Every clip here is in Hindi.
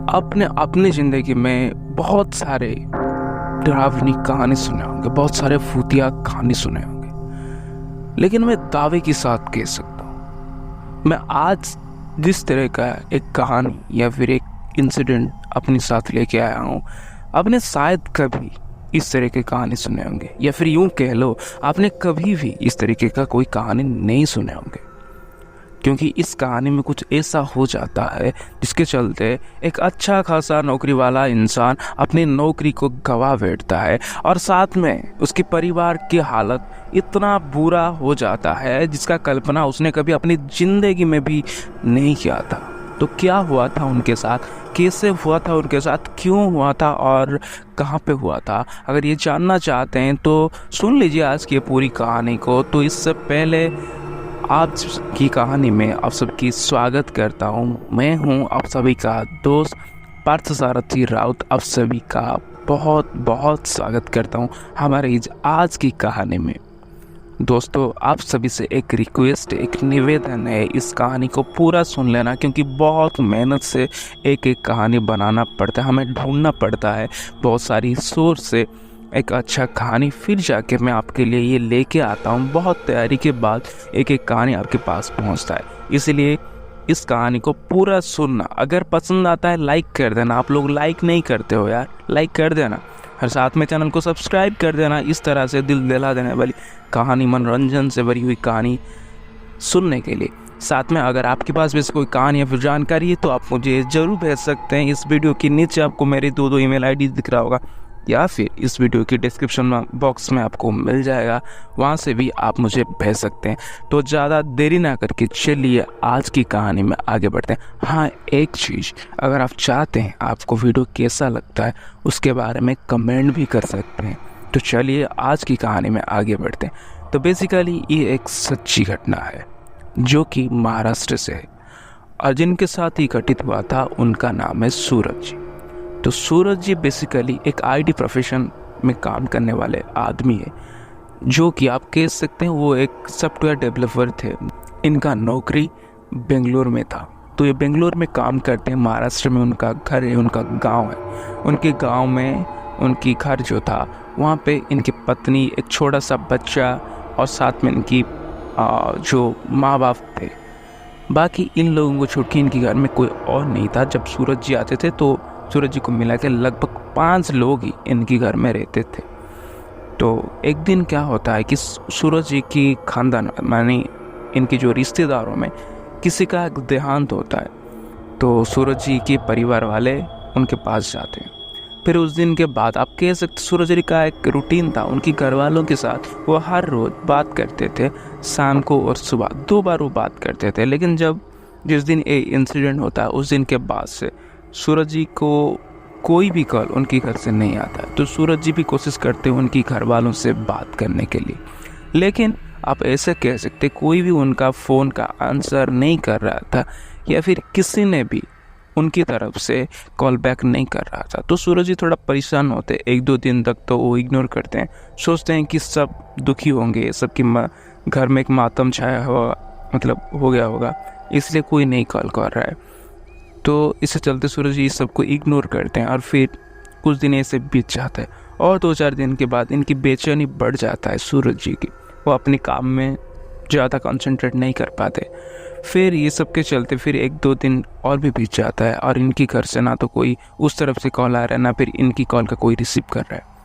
आपने अपनी ज़िंदगी में बहुत सारे डरावनी कहानी सुने होंगे, बहुत सारे भूतिया कहानी सुने होंगे, लेकिन मैं दावे के साथ कह सकता हूँ मैं आज जिस तरह का एक कहानी या फिर एक इंसिडेंट अपने साथ लेके आया हूँ, आपने शायद कभी इस तरह की कहानी सुने होंगे, या फिर यूँ कह लो आपने कभी भी इस तरीके का कोई कहानी नहीं सुने होंगे। क्योंकि इस कहानी में कुछ ऐसा हो जाता है जिसके चलते एक अच्छा खासा नौकरी वाला इंसान अपनी नौकरी को गंवा बैठता है और साथ में उसके परिवार की हालत इतना बुरा हो जाता है जिसका कल्पना उसने कभी अपनी ज़िंदगी में भी नहीं किया था। तो क्या हुआ था उनके साथ, कैसे हुआ था उनके साथ, क्यों हुआ था और कहाँ पे हुआ था, अगर ये जानना चाहते हैं तो सुन लीजिए आज की पूरी कहानी को। तो इससे पहले आज की कहानी में आप सबकी स्वागत करता हूँ। मैं हूँ आप सभी का दोस्त पार्थसारथी राउत। आप सभी का बहुत बहुत स्वागत करता हूँ हमारे इस आज की कहानी में। दोस्तों, आप सभी से एक रिक्वेस्ट, एक निवेदन है, इस कहानी को पूरा सुन लेना, क्योंकि बहुत मेहनत से एक एक कहानी बनाना पड़ता है, हमें ढूंढना पड़ता है बहुत सारी सोर्स से एक अच्छा कहानी, फिर जाके मैं आपके लिए ये लेके आता हूँ। बहुत तैयारी के बाद एक एक कहानी आपके पास पहुँचता है, इसलिए इस कहानी को पूरा सुनना। अगर पसंद आता है लाइक कर देना, आप लोग लाइक नहीं करते हो यार, लाइक कर देना, और साथ में चैनल को सब्सक्राइब कर देना। इस तरह से दिल दिला देने वाली कहानी, मनोरंजन से भरी हुई कहानी सुनने के लिए। साथ में अगर आपके पास वैसे कोई कहानी या फिर जानकारी है तो आप मुझे ज़रूर भेज सकते हैं। इस वीडियो के नीचे आपको मेरे दो ईमेल आईडी दिख रहा होगा, या फिर इस वीडियो की डिस्क्रिप्शन बॉक्स में आपको मिल जाएगा, वहाँ से भी आप मुझे भेज सकते हैं। तो ज़्यादा देरी ना करके चलिए आज की कहानी में आगे बढ़ते हैं। हाँ, एक चीज़, अगर आप चाहते हैं आपको वीडियो कैसा लगता है उसके बारे में कमेंट भी कर सकते हैं। तो चलिए आज की कहानी में आगे बढ़ते हैं। तो बेसिकली ये एक सच्ची घटना है जो कि महाराष्ट्र से है, और जिनके साथ ही घटित हुआ था उनका नाम है सूरज जी। तो सूरज जी बेसिकली एक आईटी प्रोफेशन में काम करने वाले आदमी है, जो कि आप कह सकते हैं वो एक सॉफ्टवेयर डेवलपर थे। इनका नौकरी बेंगलोर में था, तो ये बेंगलोर में काम करते हैं। महाराष्ट्र में उनका घर है, उनका गांव है। उनके गांव में उनकी घर जो था वहाँ पे इनकी पत्नी, एक छोटा सा बच्चा, और साथ में इनकी जो माँ बाप थे। बाकी इन लोगों को छोड़ के इनके घर में कोई और नहीं था। जब सूरज जी आते थे तो सूरज जी को मिला के लगभग 5 लोग ही इनके घर में रहते थे। तो एक दिन क्या होता है कि सूरज जी की खानदान, मानी इनके जो रिश्तेदारों में किसी का देहांत होता है, तो सूरज जी के परिवार वाले उनके पास जाते हैं। फिर उस दिन के बाद आप कह सकते सूरज जी का एक रूटीन था, उनकी घर वालों के साथ वो हर रोज़ बात करते थे, शाम को और सुबह 2 बार वो बात करते थे। लेकिन जिस दिन ये इंसिडेंट होता है उस दिन के बाद से सूरज जी को कोई भी कॉल उनके घर से नहीं आता है। तो सूरज जी भी कोशिश करते हैं उनकी घर वालों से बात करने के लिए, लेकिन आप ऐसे कह सकते कोई भी उनका फ़ोन का आंसर नहीं कर रहा था, या फिर किसी ने भी उनकी तरफ से कॉल बैक नहीं कर रहा था। तो सूरज जी थोड़ा परेशान होते, 1-2 दिन तक तो वो इग्नोर करते हैं, सोचते हैं कि सब दुखी होंगे, सबकी घर में एक मातम छाया हुआ मतलब हो गया होगा, इसलिए कोई नहीं कॉल कर रहा है। तो इससे चलते सूरज जी सबको इग्नोर करते हैं, और फिर कुछ दिन ऐसे बीत जाता है, और 2-4 दिन के बाद इनकी बेचैनी बढ़ जाता है सूरज जी की। वो अपने काम में ज़्यादा कंसंट्रेट नहीं कर पाते। फिर ये सब के चलते फिर 1-2 दिन और भी बीत जाता है, और इनकी घर से ना तो कोई उस तरफ से कॉल आ रहा है, ना फिर इनकी कॉल का कोई रिसीव कर रहा है।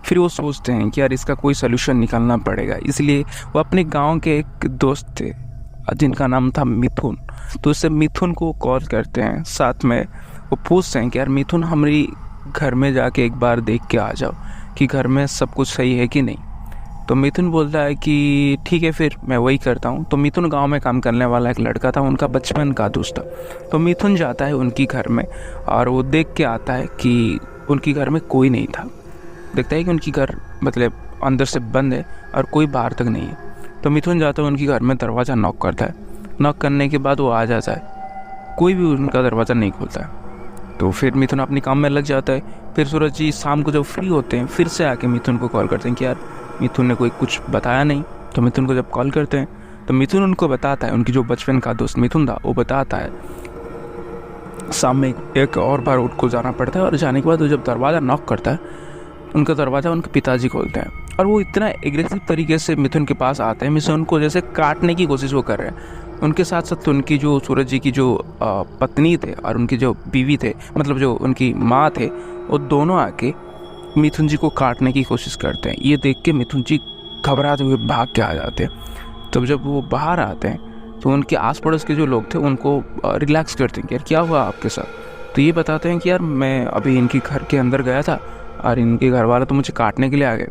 फिर वो सोचते हैं कि यार इसका कोई सोल्यूशन निकालना पड़ेगा, इसलिए वो अपने गाँव के एक दोस्त थे जिनका नाम था मिथुन। तो उससे मिथुन को कॉल करते हैं, साथ में वो पूछते हैं कि यार मिथुन, हमारी घर में जाके एक बार देख के आ जाओ कि घर में सब कुछ सही है कि नहीं। तो मिथुन बोलता है कि ठीक है, फिर मैं वही करता हूँ। तो मिथुन गांव में काम करने वाला एक लड़का था, उनका बचपन का दोस्त था। तो मिथुन जाता है उनकी घर में, और वो देख के आता है कि उनकी घर में कोई नहीं था। देखता है कि उनकी घर मतलब अंदर से बंद है और कोई बाहर तक नहीं है। तो मिथुन जाता है उनकी घर में, दरवाज़ा नॉक करता है। नॉक करने के बाद वो आ जाता है, कोई भी उनका दरवाज़ा नहीं खोलता है। तो फिर मिथुन अपने काम में लग जाता है। फिर सूरज जी शाम को जब फ्री होते हैं फिर से आके मिथुन को कॉल करते हैं कि यार मिथुन ने कोई कुछ बताया नहीं। तो मिथुन को जब कॉल करते हैं तो मिथुन उनको बताता है, उनकी जो बचपन का दोस्त मिथुन था वो बताता है शाम में एक और बार उनको जाना पड़ता है, और जाने के बाद वो जब दरवाज़ा नॉक करता है, उनका दरवाज़ा उनके पिताजी खोलते हैं, और वो इतना एग्रेसिव तरीके से मिथुन के पास आते हैं, मिथुन उनको जैसे काटने की कोशिश वो कर रहे हैं। उनके साथ साथ उनकी जो सूरज जी की जो पत्नी थे और उनकी जो बीवी थे, मतलब जो उनकी माँ थे, वो दोनों आके मिथुन जी को काटने की कोशिश करते हैं। ये देख के मिथुन जी घबराते हुए भाग के आ जाते हैं। तब जब वो बाहर आते हैं तो उनके आस पड़ोस के जो लोग थे उनको रिलैक्स करते हैं कि यार क्या हुआ आपके साथ। तो ये बताते हैं कि यार मैं अभी इनके घर के अंदर गया था और इनके घर वाले तो मुझे काटने के लिए आ गए।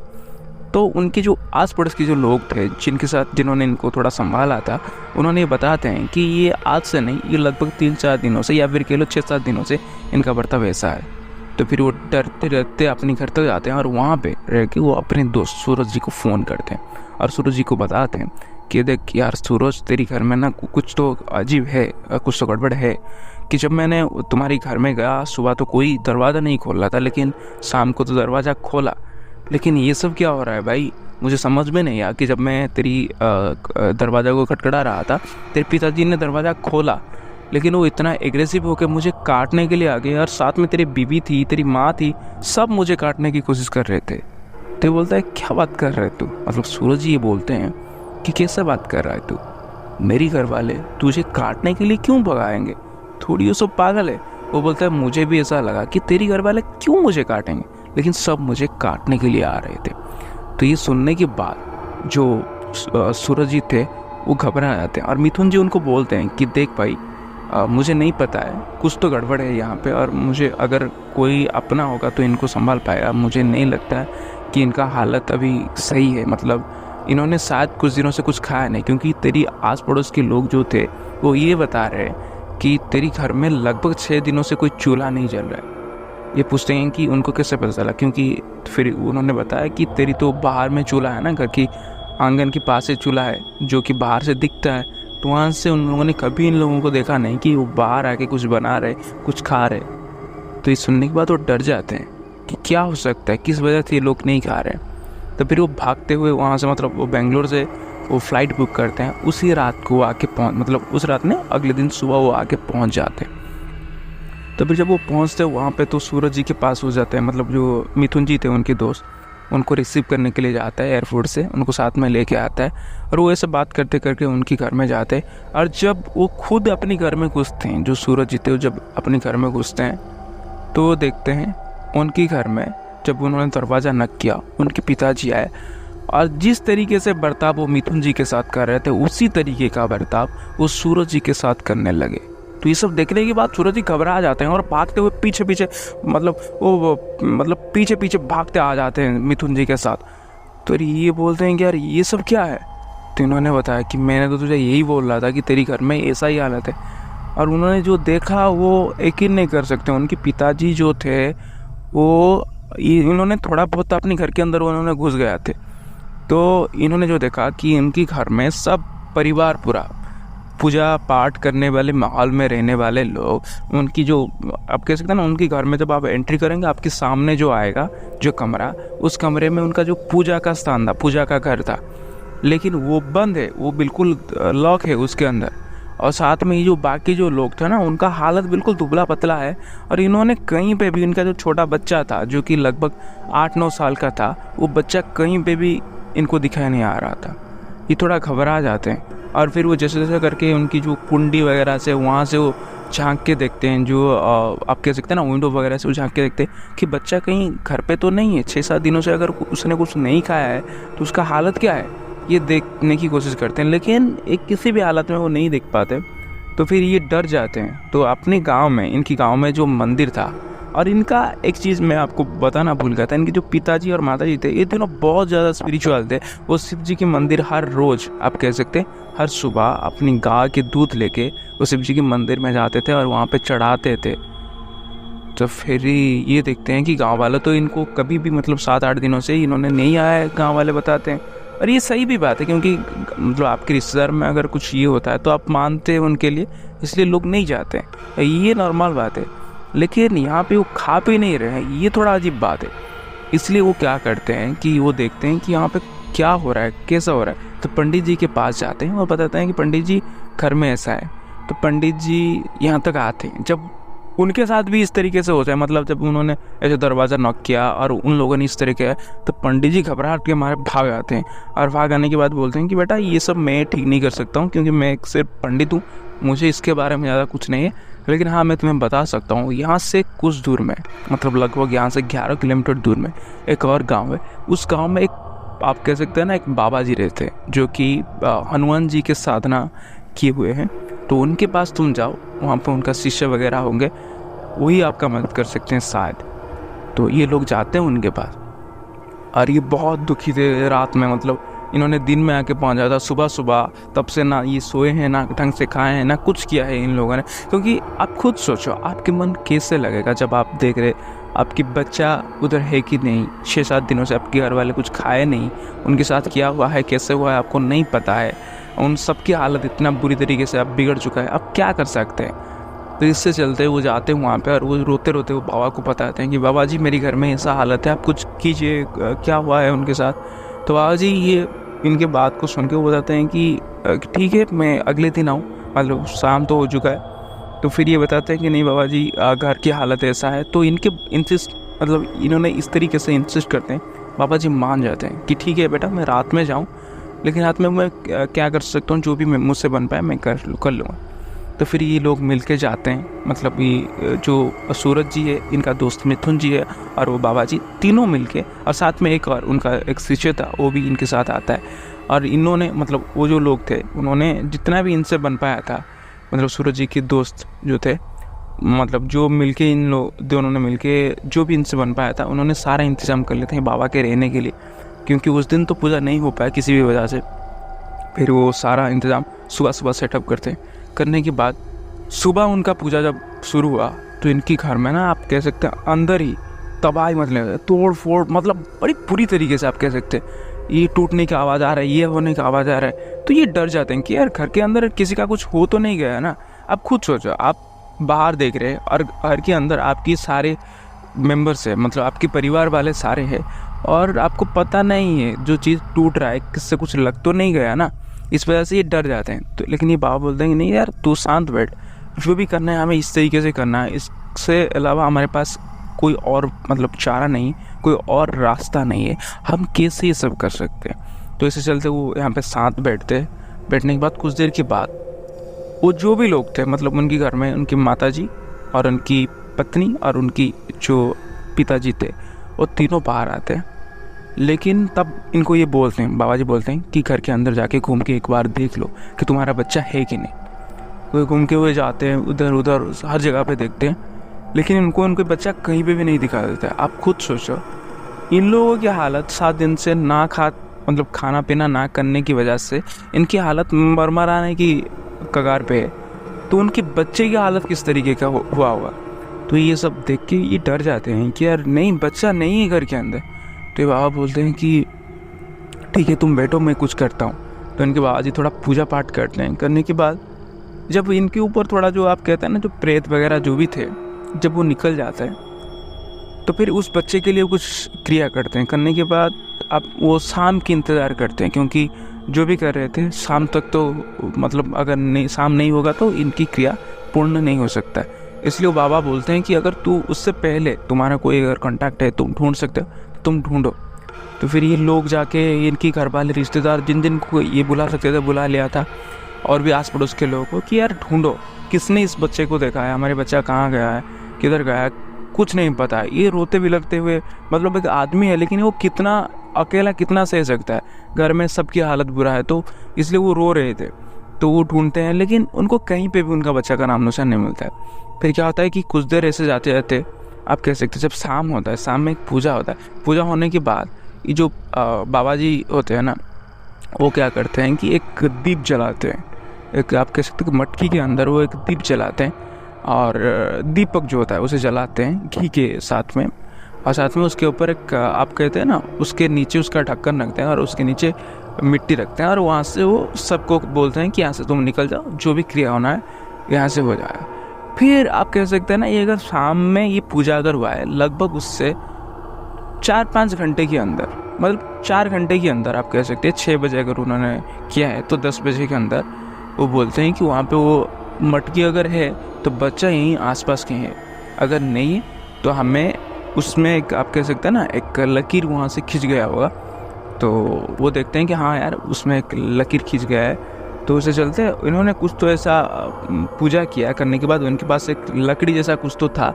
तो उनके जो आस पड़ोस के जो लोग थे जिन्होंने इनको थोड़ा संभाला था, उन्होंने ये बताते हैं कि ये आज से नहीं, ये लगभग 3-4 दिनों से, या फिर कह लो 6-7 दिनों से इनका बर्ताव ऐसा है। तो फिर वो डरते डरते अपने घर तक जाते हैं और वहाँ पे रह के वो अपने दोस्त सूरज जी को फ़ोन करते हैं और सूरज जी को बताते हैं कि देख यार सूरज, तेरी घर में ना कुछ तो अजीब है, कुछ तो गड़बड़ है। कि जब मैंने तुम्हारे घर में गया सुबह तो कोई दरवाज़ा नहीं खोल रहा था, लेकिन शाम को तो दरवाज़ा खोला। लेकिन ये सब क्या हो रहा है भाई, मुझे समझ में नहीं आया कि जब मैं तेरी दरवाज़ा को खटखटा रहा था, तेरे पिताजी ने दरवाज़ा खोला, लेकिन वो इतना एग्रेसिव होकर मुझे काटने के लिए आ गए, और साथ में तेरी बीवी थी, तेरी माँ थी, सब मुझे काटने की कोशिश कर रहे थे। तो ये बोलता है क्या बात कर रहे तू, मतलब सूरज जी ये बोलते हैं कि कैसे बात कर रहा है तू, मेरी घर वाले तुझे काटने के लिए क्यों भगाएंगे, थोड़ी वो सब पागल है। वो बोलता है मुझे भी ऐसा लगा कि तेरी घर वाले क्यों मुझे काटेंगे, लेकिन सब मुझे काटने के लिए आ रहे थे। तो ये सुनने के बाद जो सूरज जी थे वो घबरा जाते हैं, और मिथुन जी उनको बोलते हैं कि देख भाई, मुझे नहीं पता है, कुछ तो गड़बड़ है यहाँ पे, और मुझे अगर कोई अपना होगा तो इनको संभाल पाएगा, मुझे नहीं लगता कि इनका हालत अभी सही है। मतलब इन्होंने शायद कुछ दिनों से कुछ खाया नहीं, क्योंकि तेरी आस पड़ोस के लोग जो थे वो ये बता रहे हैं कि तेरी घर में लगभग 6 दिनों से कोई चूल्हा नहीं जल रहा है। ये पूछते हैं कि उनको कैसे पता चला, क्योंकि फिर उन्होंने बताया कि तेरी तो बाहर में चूल्हा है ना, घर की आंगन के पास से चूल्हा है जो कि बाहर से दिखता है। तो वहाँ से उन लोगों ने कभी इन लोगों को देखा नहीं कि वो बाहर आके कुछ बना रहे, कुछ खा रहे। तो ये सुनने के बाद वो डर जाते हैं कि क्या हो सकता है, किस वजह से ये लोग नहीं खा रहे। तो फिर वो भागते हुए वहाँ से, मतलब वो बेंगलोर से वो फ़्लाइट बुक करते हैं, उसी रात को आके मतलब उस रात में अगले दिन सुबह वो आके पहुँच जाते हैं। तो फिर जब वो पहुँचते हैं वहाँ पे तो सूरज जी के पास हो जाते हैं, मतलब जो मिथुन जी थे उनके दोस्त, उनको रिसीव करने के लिए जाता है एयरपोर्ट से, उनको साथ में लेके आता है, और वो ऐसे बात करते करके उनके घर में जाते हैं। और जब वो खुद अपने घर में घुसते हैं, जो सूरज जी थे, जब अपने घर में घुसते हैं तो वो देखते हैं उनके घर में जब उन्होंने दरवाज़ा नॉक किया, उनके पिताजी आए, और जिस तरीके से बर्ताव वो मिथुन जी के साथ कर रहे थे उसी तरीके का बर्ताव वो सूरज जी के साथ करने लगे। तो ये सब देखने के बाद सूरज जी घबरा जाते हैं और भागते हुए पीछे पीछे, मतलब पीछे पीछे भागते आ जाते हैं मिथुन जी के साथ। तो ये बोलते हैं कि यार ये सब क्या है। तो इन्होंने बताया कि मैंने तो तुझे यही बोल रहा था कि तेरी घर में ऐसा ही हालत है। और उन्होंने जो देखा वो यकीन नहीं कर सकते। उनके पिताजी जो थे वो, इन्होंने थोड़ा बहुत अपने घर के अंदर उन्होंने घुस गए थे, तो इन्होंने जो देखा कि इनके घर में सब परिवार पूरा पूजा पाठ करने वाले माहौल में रहने वाले लोग, उनकी जो आप कह सकते हैं ना, उनके घर में जब आप एंट्री करेंगे आपके सामने जो आएगा जो कमरा, उस कमरे में उनका जो पूजा का स्थान था, पूजा का घर था, लेकिन वो बंद है, वो बिल्कुल लॉक है उसके अंदर। और साथ में ये जो बाकी जो लोग थे ना, उनका हालत बिल्कुल दुबला पतला है। और इन्होंने कहीं पे भी, इनका जो छोटा बच्चा था जो कि लगभग 8-9 साल का था, वो बच्चा कहीं पे भी इनको दिखाई नहीं आ रहा था। ये थोड़ा घबरा जाते हैं और फिर वो जैसे जैसे करके उनकी जो कुंडी वगैरह से वहाँ से वो झांक के देखते हैं, जो आप कह सकते हैं ना विंडो वगैरह से वो झांक के देखते हैं कि बच्चा कहीं घर पे तो नहीं है। 6-7 दिनों से अगर उसने कुछ नहीं खाया है तो उसका हालत क्या है, ये देखने की कोशिश करते हैं, लेकिन एक किसी भी हालत में वो नहीं देख पाते। तो फिर ये डर जाते हैं। तो अपने गाँव में, इनकी गाँव में जो मंदिर था, और इनका एक चीज़ मैं आपको बताना भूल गया था, इनके जो पिताजी और माताजी थे ये दोनों बहुत ज़्यादा स्पिरिचुअल थे। वो शिव जी के मंदिर हर रोज़, आप कह सकते हैं हर सुबह अपनी गाय के दूध लेके वो शिव जी के मंदिर में जाते थे और वहाँ पे चढ़ाते थे। तो फिर ये देखते हैं कि गांव वाले तो इनको कभी भी, मतलब 7-8 दिनों से इन्होंने नहीं आया है, गाँव वाले बताते हैं। और ये सही भी बात है, क्योंकि मतलब आपके रिश्तेदार में अगर कुछ ये होता है तो आप मानते हैं उनके लिए, इसलिए लोग नहीं जाते हैं, ये नॉर्मल बात है। लेकिन यहाँ पे वो खा पी नहीं रहे हैं, ये थोड़ा अजीब बात है। इसलिए वो क्या करते हैं कि वो देखते हैं कि यहाँ पे क्या हो रहा है, कैसा हो रहा है। तो पंडित जी के पास जाते हैं और बताते हैं कि पंडित जी घर में ऐसा है। तो पंडित जी यहाँ तक आते हैं। जब उनके साथ भी इस तरीके से होता है। मतलब जब उन्होंने ऐसे दरवाज़ा नॉक किया और उन लोगों ने इस तरीके है, तो पंडित जी घबराहट के मारे भाग आते हैं, और भाग आने के बाद बोलते हैं कि बेटा ये सब मैं ठीक नहीं कर सकता हूँ, क्योंकि मैं सिर्फ पंडित हूँ, मुझे इसके बारे में ज़्यादा कुछ नहीं है। लेकिन हाँ, मैं तुम्हें बता सकता हूँ, यहाँ से कुछ दूर में, मतलब लगभग यहाँ से 11 किलोमीटर दूर में एक और गाँव है। उस गाँव में एक, आप कह सकते हैं ना, एक बाबा जी रहते हैं, जो कि हनुमान जी के साधना किए हुए हैं। तो उनके पास तुम जाओ, वहाँ पर उनका शिष्य वगैरह होंगे, वही आपका मदद कर सकते हैं शायद। तो ये लोग जाते हैं उनके पास, और ये बहुत दुखी थे रात में। मतलब इन्होंने दिन में आके पहुंचा था सुबह सुबह, तब से ना ये सोए हैं, ना ढंग से खाए हैं, ना कुछ किया है इन लोगों ने। क्योंकि आप खुद सोचो, आपके मन कैसे लगेगा जब आप देख रहे आपकी बच्चा उधर है कि नहीं, 6-7 दिनों से आपके घर वाले कुछ खाए नहीं, उनके साथ क्या हुआ है, कैसे हुआ है, आपको नहीं पता है। उन सबकी हालत इतना बुरी तरीके से अब बिगड़ चुका है, अब क्या कर सकते हैं। तो इससे चलते वो जाते हैं वहाँ पे, और वो रोते रोते वो बाबा को बताते हैं कि बाबा जी मेरे घर में ऐसा हालत है, आप कुछ कीजिए, क्या हुआ है उनके साथ। तो बाबा जी ये इनके बात को सुन के वो बताते हैं कि ठीक है, मैं अगले दिन आऊँ, मतलब शाम तो हो चुका है। तो फिर ये बताते हैं कि नहीं बाबा जी, घर की हालत ऐसा है। तो इनके इंसिस्ट, मतलब इन्होंने इस तरीके से इंसिस्ट करते हैं, बाबा जी मान जाते हैं कि ठीक है बेटा, मैं रात में जाऊँ, लेकिन रात में मैं क्या कर सकता हूँ, जो भी मुझसे बन पाए मैं कर लूँगा। तो फिर ये लोग मिल के जाते हैं, मतलब ये जो सूरज जी है, इनका दोस्त मिथुन जी है, और वो बाबा जी, तीनों मिल के, और साथ में एक और उनका एक शिष्य था, वो भी इनके साथ आता है। और इन्होंने, मतलब वो जो लोग थे, उन्होंने जितना भी इनसे बन पाया था, मतलब सूरज जी के दोस्त जो थे, मतलब जो मिलके इन लोग दोनों ने मिलके जो भी इनसे बन पाया था, उन्होंने सारा इंतज़ाम कर लेते हैं बाबा के रहने के लिए, क्योंकि उस दिन तो पूजा नहीं हो पाया किसी भी वजह से। फिर वो सारा इंतज़ाम सुबह सुबह सेटअप करने के बाद सुबह उनका पूजा जब शुरू हुआ, तो इनकी घर में ना, आप कह सकते हैं अंदर ही तबाही मचने लगे, तोड़ फोड़, मतलब बड़ी बुरी तरीके से आप कह सकते हैं। ये टूटने की आवाज़ आ रहा है, ये होने की आवाज़ आ रहा है। तो ये डर जाते हैं कि यार घर के अंदर किसी का कुछ हो तो नहीं गया ना। आप खुद सोचो, आप बाहर देख रहे हैं और घर के अंदर आपकी सारे मेंबर्स है, मतलब आपके परिवार वाले सारे हैं, और आपको पता नहीं है जो चीज़ टूट रहा है किससे कुछ लग तो नहीं गया ना। इस वजह से ये डर जाते हैं। तो लेकिन ये बाबा बोलते हैं कि नहीं यार, तू शांत बैठ, जो भी करना है हमें इस तरीके से करना है, इससे अलावा हमारे पास कोई और मतलब चारा नहीं, कोई और रास्ता नहीं है, हम कैसे ये सब कर सकते हैं। तो इसे चलते वो यहाँ पे साथ बैठने के बाद कुछ देर के बाद वो जो भी लोग थे, मतलब उनके घर में उनकी माता जी और उनकी पत्नी और उनकी जो पिताजी थे, वो तीनों बाहर आते हैं। लेकिन तब इनको ये बोलते हैं, बाबा जी बोलते हैं कि घर के अंदर जाके घूम के एक बार देख लो कि तुम्हारा बच्चा है कि नहीं। तो घूम के हुए जाते हैं, उधर उधर हर जगह पे देखते हैं, लेकिन उनको उनके बच्चा कहीं पे भी नहीं दिखा देता है। आप खुद सोचो, इन लोगों की हालत 7 दिन से मतलब खाना पीना ना करने की वजह से इनकी हालत मरमराने की कगार पे है। तो उनके बच्चे की हालत किस तरीके का हुआ होगा। तो ये सब देख के ये डर जाते हैं कि यार नहीं, बच्चा नहीं है घर के अंदर। तो बाबा बोलते हैं कि ठीक है तुम बैठो, मैं कुछ करता हूँ। तो इनके बाबा जी थोड़ा पूजा पाठ करते हैं। करने के बाद जब इनके ऊपर थोड़ा जो आप कहते हैं ना, जो प्रेत वगैरह जो भी थे, जब वो निकल जाता है, तो फिर उस बच्चे के लिए कुछ क्रिया करते हैं। करने के बाद अब वो शाम की इंतज़ार करते हैं, क्योंकि जो भी कर रहे थे शाम तक तो, मतलब अगर शाम नहीं होगा तो इनकी क्रिया पूर्ण नहीं हो सकता है। इसलिए वो बाबा बोलते हैं कि अगर तू उससे पहले तुम्हारा कोई अगर कॉन्टैक्ट है, तुम ढूंढ सकते हो, तुम ढूंढो। तो फिर ये लोग जाके इनकी घर वाले रिश्तेदार जिन को ये बुला सकते थे बुला लिया था, और भी आस पड़ोस के लोगों को कि यार ढूंढो, किसने इस बच्चे को देखा है, हमारे बच्चा कहाँ गया है, किधर गया है, कुछ नहीं पता है। ये रोते बिलखते हुए, मतलब एक आदमी है लेकिन वो कितना अकेला कितना सह सकता है, घर में सबकी हालत बुरा है, तो इसलिए वो रो रहे थे। तो वो ढूंढते हैं, लेकिन उनको कहीं पे भी उनका बच्चा का नाम निशान नहीं मिलता है। फिर क्या होता है कि कुछ देर ऐसे जाते जाते, आप कह सकते हैं जब शाम होता है, शाम में एक पूजा होता है। पूजा होने के बाद ये जो बाबा जी होते हैं ना, वो क्या करते हैं कि एक दीप जलाते हैं। एक आप कह सकते हैं कि मटकी के अंदर वो एक दीप जलाते हैं, और दीपक जो होता है उसे जलाते हैं घी के साथ में, और साथ में उसके ऊपर एक आप कहते हैं ना, उसके नीचे उसका ढक्कन रखते हैं और उसके नीचे मिट्टी रखते हैं, और वहाँ से वो सबको बोलते हैं कि यहाँ से तुम निकल जाओ, जो भी क्रिया होना है यहाँ से हो जाएगा। फिर आप कह सकते हैं ना, ये अगर शाम में ये पूजा अगर हुआ है, लगभग उससे 4-5 घंटे के अंदर, मतलब 4 घंटे के अंदर आप कह सकते हैं, 6 बजे अगर उन्होंने किया है तो 10 बजे के अंदर वो बोलते हैं कि वहाँ पे वो मटकी अगर है तो बच्चा यहीं आसपास कहीं है, अगर नहीं है तो हमें उसमें एक, आप कह सकते हैं ना, एक लकीर वहाँ से खिंच गया होगा। तो वो देखते हैं कि हाँ यार उसमें एक लकीर खिंच गया है, तो उसे चलते इन्होंने कुछ तो ऐसा पूजा किया। करने के बाद उनके पास एक लकड़ी जैसा कुछ तो था,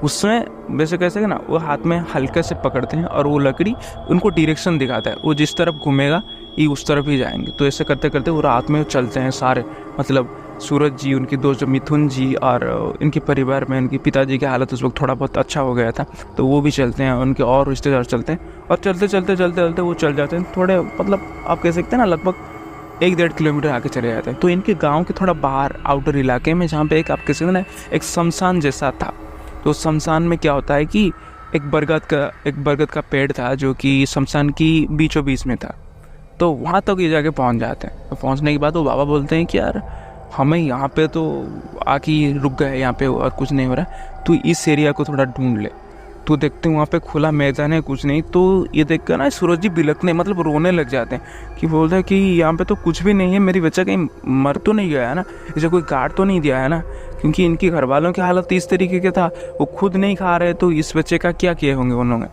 उसमें वैसे कैसे कि ना वो हाथ में हल्के से पकड़ते हैं और वो लकड़ी उनको डायरेक्शन दिखाता है, वो जिस तरफ घूमेगा ये उस तरफ ही जाएंगे। तो ऐसे करते करते वो रात में चलते हैं सारे, मतलब सूरज जी, उनकी दोस्त जो मिथुन जी, और इनके परिवार में इनके पिताजी की हालत उस वक्त थोड़ा बहुत अच्छा हो गया था, तो वो भी चलते हैं, उनके और रिश्तेदार चलते हैं, और चलते चलते चलते चलते वो चल जाते हैं थोड़े, मतलब आप कह सकते हैं ना लगभग 1-1.5 किलोमीटर आके चले जाते हैं। तो इनके गाँव के थोड़ा बाहर आउटर इलाके में, जहाँ पे एक आप कह सकते हैं ना एक शमशान जैसा था। तो शमशान में क्या होता है कि एक बरगद का पेड़ था जो कि शमशान की बीचों बीच में था। तो वहाँ तक ये जाके पहुँच जाते हैं। तो पहुँचने के बाद वो बाबा बोलते हैं कि यार हमें यहाँ पे तो आके रुक गए यहाँ पे और कुछ नहीं हो रहा, तू इस एरिया को थोड़ा ढूंढ ले। तो देखते हैं वहाँ पे खुला मैदान है, कुछ नहीं। तो ये देख कर ना सूरज जी बिलकने, मतलब रोने लग जाते हैं कि बोलते हैं कि यहाँ पे तो कुछ भी नहीं है, मेरी बच्चा कहीं मर तो नहीं गया है ना, इसे कोई काट तो नहीं दिया है ना, क्योंकि इनके घर वालों की हालत इस तरीके का था, वो खुद नहीं खा रहे, तो इस बच्चे का क्या किए होंगे उन्होंने।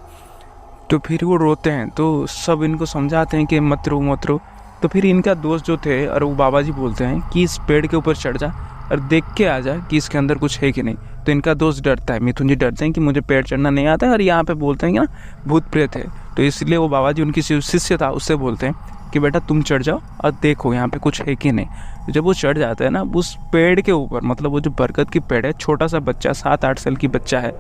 तो फिर वो रोते हैं, तो सब इनको समझाते हैं कि मत रो मत रो। तो फिर इनका दोस्त जो थे और वो बाबा जी बोलते हैं कि इस पेड़ के ऊपर चढ़ जा और देख के आ जा कि इसके अंदर कुछ है कि नहीं। तो इनका दोस्त डरता है, मिथुन जी डरते हैं कि मुझे पेड़ चढ़ना नहीं आता है, और यहाँ पे बोलते हैं कि ना भूत प्रेत है। तो इसलिए वो बाबा जी, उनकी शिष्य था, उससे बोलते हैं कि बेटा तुम चढ़ जाओ और देखो यहाँ पे कुछ है कि नहीं। तो जब वो चढ़ जाता है ना उस पेड़ के ऊपर, मतलब वो जो बरगद की पेड़ है, छोटा सा बच्चा 7-8 साल की बच्चा है,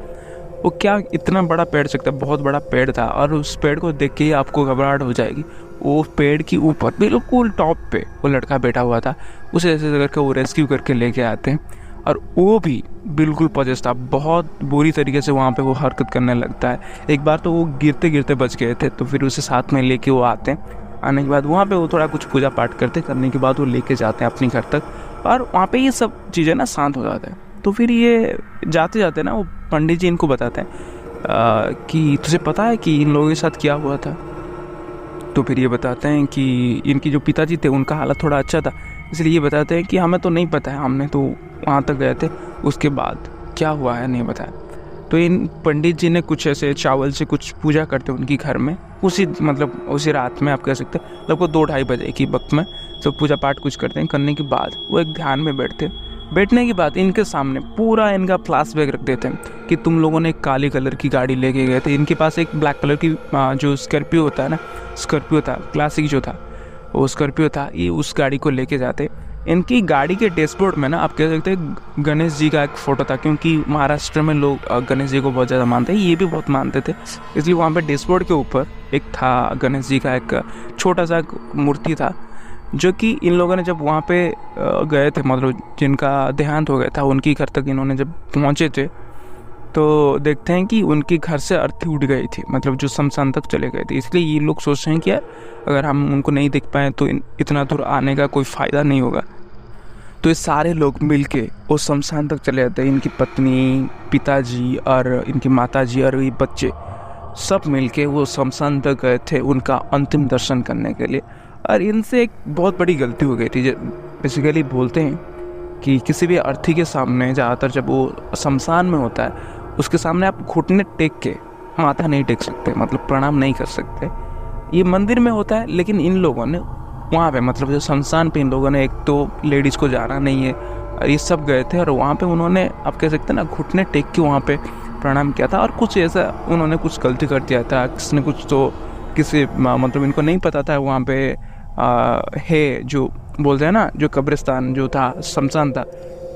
वो क्या इतना बड़ा पेड़ सकता है, बहुत बड़ा पेड़ था, और उस पेड़ को देख के ही आपको घबराहट हो जाएगी। वो पेड़ के ऊपर बिल्कुल टॉप पे वो लड़का बैठा हुआ था, उसे ऐसे करके वो रेस्क्यू करके लेके आते हैं, और वो भी बिल्कुल पॉजेस था, बहुत बुरी तरीके से वहाँ पे वो हरकत करने लगता है। एक बार तो वो गिरते गिरते बच गए थे, तो फिर उसे साथ में लेके वो आते हैं। आने के बाद वहाँ पे वो थोड़ा कुछ पूजा पाठ करने के बाद वो लेके जाते हैं अपने घर तक, और वहाँ पे ये सब चीज़ें ना शांत हो जाता है। तो फिर ये जाते जाते ना वो पंडित जी इनको बताते हैं कि तुझे पता है कि इन लोगों के साथ क्या हुआ था। तो फिर ये बताते हैं कि इनकी जो पिताजी थे उनका हालत थोड़ा अच्छा था, इसलिए ये बताते हैं कि हमें तो नहीं पता है, हमने तो वहाँ तक गए थे, उसके बाद क्या हुआ है नहीं बताया। तो इन पंडित जी ने कुछ ऐसे चावल से कुछ पूजा करते उनकी घर में, उसी रात में आप कह सकते हैं, लगभग 2-2:30 बजे की वक्त में सब पूजा पाठ कुछ करते हैं। करने के बाद वो एक ध्यान में बैठने के बाद इनके सामने पूरा इनका फ्लैशबैक रख देते हैं कि तुम लोगों ने एक काली कलर की गाड़ी लेके गए थे। इनके पास एक ब्लैक कलर की जो स्कॉर्पियो होता है ना, स्कॉर्पियो था क्लासिक जो था, वो स्कॉर्पियो था, ये उस गाड़ी को लेके जाते। इनकी गाड़ी के डैशबोर्ड में ना आप कह सकते हैं गणेश जी का एक फ़ोटो था, क्योंकि महाराष्ट्र में लोग गणेश जी को बहुत ज़्यादा मानते हैं, ये भी बहुत मानते थे, इसलिए वहाँ पे डैशबोर्ड के ऊपर एक था गणेश जी का एक छोटा सा मूर्ति था, जो कि इन लोगों ने जब वहाँ पे गए थे, मतलब जिनका देहांत हो गया था, उनकी घर तक इन्होंने जब पहुँचे थे, तो देखते हैं कि उनकी घर से अर्थी उठ गई थी, मतलब जो शमशान तक चले गए थे। इसलिए ये लोग सोचते हैं कि यार अगर हम उनको नहीं देख पाए तो इतना दूर आने का कोई फ़ायदा नहीं होगा। तो ये सारे लोग मिलके वो शमशान तक चले जाते हैं, इनकी पत्नी, पिताजी और इनकी माताजी और ये बच्चे सब मिलके वो शमशान तक गए थे उनका अंतिम दर्शन करने के लिए। और इनसे एक बहुत बड़ी गलती हो गई थी। बेसिकली बोलते हैं कि किसी भी अर्थी के सामने ज़्यादातर जब वो शमशान में होता है, उसके सामने आप घुटने टेक के माथा नहीं टेक सकते, मतलब प्रणाम नहीं कर सकते। ये मंदिर में होता है, लेकिन इन लोगों ने वहाँ पे, मतलब जो शमशान पे इन लोगों ने, एक तो लेडीज़ को जाना नहीं है, और ये सब गए थे, और वहाँ पे उन्होंने आप कह सकते हैं ना घुटने टेक के वहाँ पे प्रणाम किया था। और कुछ ऐसा उन्होंने कुछ गलती कर दिया था, किसने कुछ तो मतलब इनको नहीं पता था वहाँ पे है जो बोलते हैं ना, जो कब्रिस्तान जो था, शमशान था,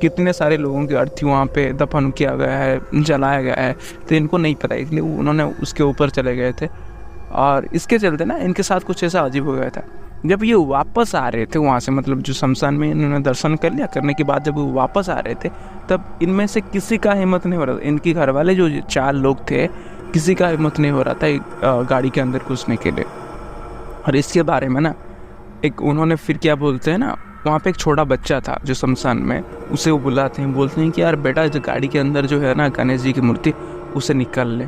कितने सारे लोगों की अर्थी वहाँ पे दफन किया गया है, जलाया गया है, तो इनको नहीं पता, इसलिए उन्होंने उसके ऊपर चले गए थे। और इसके चलते ना इनके साथ कुछ ऐसा अजीब हो गया था। जब ये वापस आ रहे थे वहाँ से, मतलब जो शमशान में इन्होंने दर्शन कर लिया, करने के बाद जब वो वापस आ रहे थे, तब इनमें से किसी का हिम्मत नहीं हो रहा था, इनके घर वाले जो 4 लोग थे, किसी का हिम्मत नहीं हो रहा था गाड़ी के अंदर घुसने के लिए। और इसके बारे में ना एक उन्होंने फिर क्या बोलते हैं ना, वहाँ पे एक छोटा बच्चा था जो शमशान में, उसे वो बुलाते हैं, बोलते हैं कि यार बेटा जो गाड़ी के अंदर जो है ना गणेश जी की मूर्ति, उसे निकाल ले।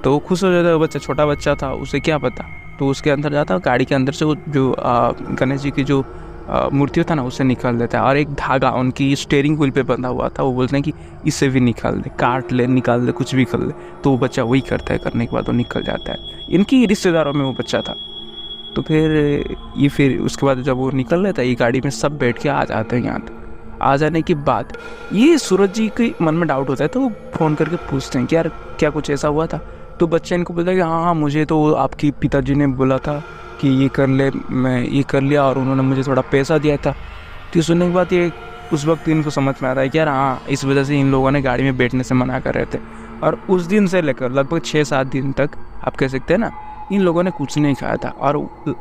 तो वो खुश हो जाता है, बच्चा छोटा बच्चा था, उसे क्या पता। तो उसके अंदर जाता, गाड़ी के अंदर से वो जो गणेश जी की जो मूर्ति होता है ना, उससे निकाल देता है। और एक धागा उनकी स्टीयरिंग व्हील पे बंधा हुआ था, वो बोलते हैं कि इससे भी निकाल दे, काट ले, निकाल दे, कुछ भी कर ले। तो वो बच्चा वही करता है, करने के बाद वो निकल जाता है। इनकी रिश्तेदारों में वो बच्चा था। तो फिर उसके बाद जब वो निकल रहा था, ये गाड़ी में सब बैठ के आ जाते हैं यहाँ तक। आ जाने के बाद ये सूरज जी के मन में डाउट होता है, तो वो फ़ोन करके पूछते हैं कि यार क्या कुछ ऐसा हुआ था। तो बच्चा इनको बोलता है कि हाँ, मुझे तो आपकी पिताजी ने बोला था कि ये कर ले, मैं ये कर लिया, और उन्होंने मुझे थोड़ा पैसा दिया था। तो सुनने के बाद ये उस वक्त इनको समझ में आता है कि यार हाँ, इस वजह से इन लोगों ने गाड़ी में बैठने से मना कर रहे थे। और उस दिन से लेकर लगभग 6-7 दिन तक आप कह सकते हैं ना, इन लोगों ने कुछ नहीं खाया था। और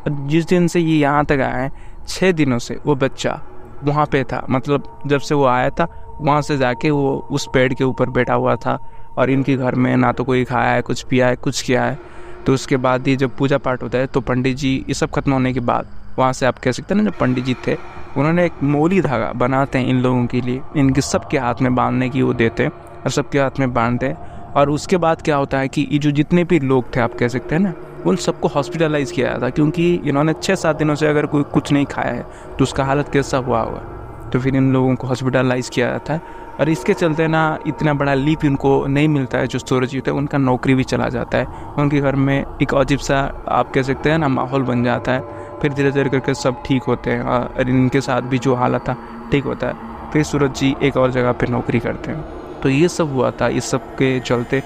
जिस दिन से ये यहाँ तक आए हैं, 6 दिनों से वो बच्चा वहाँ पे था। मतलब जब से वो आया था, वहाँ से जाके वो उस पेड़ के ऊपर बैठा हुआ था। और इनके घर में ना तो कोई खाया है, कुछ पिया है, कुछ किया है। तो उसके बाद ही जब पूजा पाठ होता है, तो पंडित जी ये सब खत्म होने के बाद वहाँ से आप कह सकते हैं ना, जो पंडित जी थे उन्होंने एक मोली धागा बनाते हैं इन लोगों के लिए, इनके सबके हाथ में बांधने की वो देते हैं, और सबके हाथ में बांधते हैं। और उसके बाद क्या होता है कि ये जो जितने भी लोग थे आप कह सकते हैं ना, उन सबको हॉस्पिटलाइज किया जाता, क्योंकि इन्होंने 6-7 दिनों से अगर कोई कुछ नहीं खाया है तो उसका हालत कैसा हुआ होगा। तो फिर इन लोगों को हॉस्पिटलाइज किया जाता है। और इसके चलते ना इतना बड़ा लीप इनको नहीं मिलता है। जो सूरज जी होते हैं उनका नौकरी भी चला जाता है, उनके घर में एक अजीब सा आप कह सकते हैं ना माहौल बन जाता है। फिर धीरे धीरे करके सब ठीक होते हैं, और इनके साथ भी जो हालत था ठीक होता है। फिर सूरज जी एक और जगह पर नौकरी करते हैं। तो ये सब हुआ था। इस सब के चलते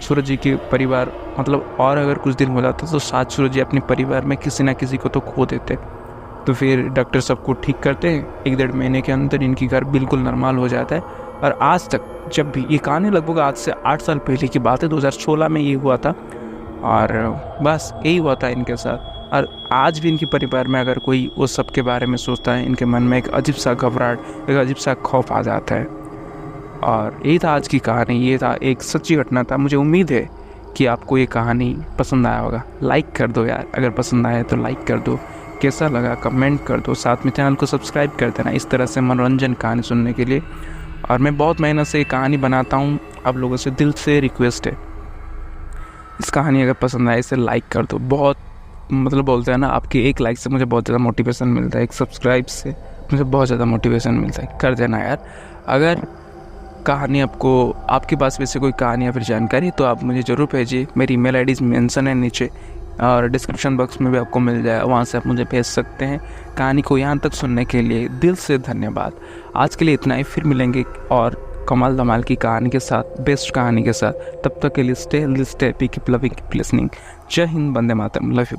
सूरज जी के परिवार, मतलब और अगर कुछ दिन हो जाता तो शायद सूरज जी अपने परिवार में किसी ना किसी को तो खो देते। तो फिर डॉक्टर सबको ठीक करते हैं, 1-1.5 महीने के अंदर इनकी घर बिल्कुल नॉर्मल हो जाता है। और आज तक जब भी ये कहानी, लगभग आज से 8 साल पहले की बात है, 2016 में ये हुआ था। और बस यही हुआ था इनके साथ। और आज भी इनके परिवार में अगर कोई उस सब के बारे में सोचता है, इनके मन में एक अजीब सा घबराहट, एक अजीब सा खौफ आ जाता है। और यही था आज की कहानी। ये था एक सच्ची घटना था। मुझे उम्मीद है कि आपको ये कहानी पसंद आया होगा। लाइक कर दो यार, अगर पसंद आया तो लाइक कर दो। कैसा लगा कमेंट कर दो। साथ में चैनल को सब्सक्राइब कर देना, इस तरह से मनोरंजन कहानी सुनने के लिए। और मैं बहुत मेहनत से ये कहानी बनाता हूँ, आप लोगों से दिल से रिक्वेस्ट है, इस कहानी अगर पसंद आए इसे लाइक कर दो। बहुत मतलब बोलते हैं ना, आपके एक लाइक से मुझे बहुत ज़्यादा मोटिवेशन मिलता है, एक सब्सक्राइब से मुझे बहुत ज़्यादा मोटिवेशन मिलता है। कर देना यार। अगर कहानी आपको, आपके पास वैसे कोई कहानी या फिर जानकारी, तो आप मुझे ज़रूर भेजिए। मेरी ईमेल आईडी मेंशन है नीचे, और डिस्क्रिप्शन बॉक्स में भी आपको मिल जाए, वहाँ से आप मुझे भेज सकते हैं। कहानी को यहाँ तक सुनने के लिए दिल से धन्यवाद। आज के लिए इतना ही, फिर मिलेंगे और कमाल धमाल की कहानी के साथ, बेस्ट कहानी के साथ। तब तक के लिए stay healthy, stay happy, keep loving, keep listening. जय हिंद, वंदे मातरम, लव यू।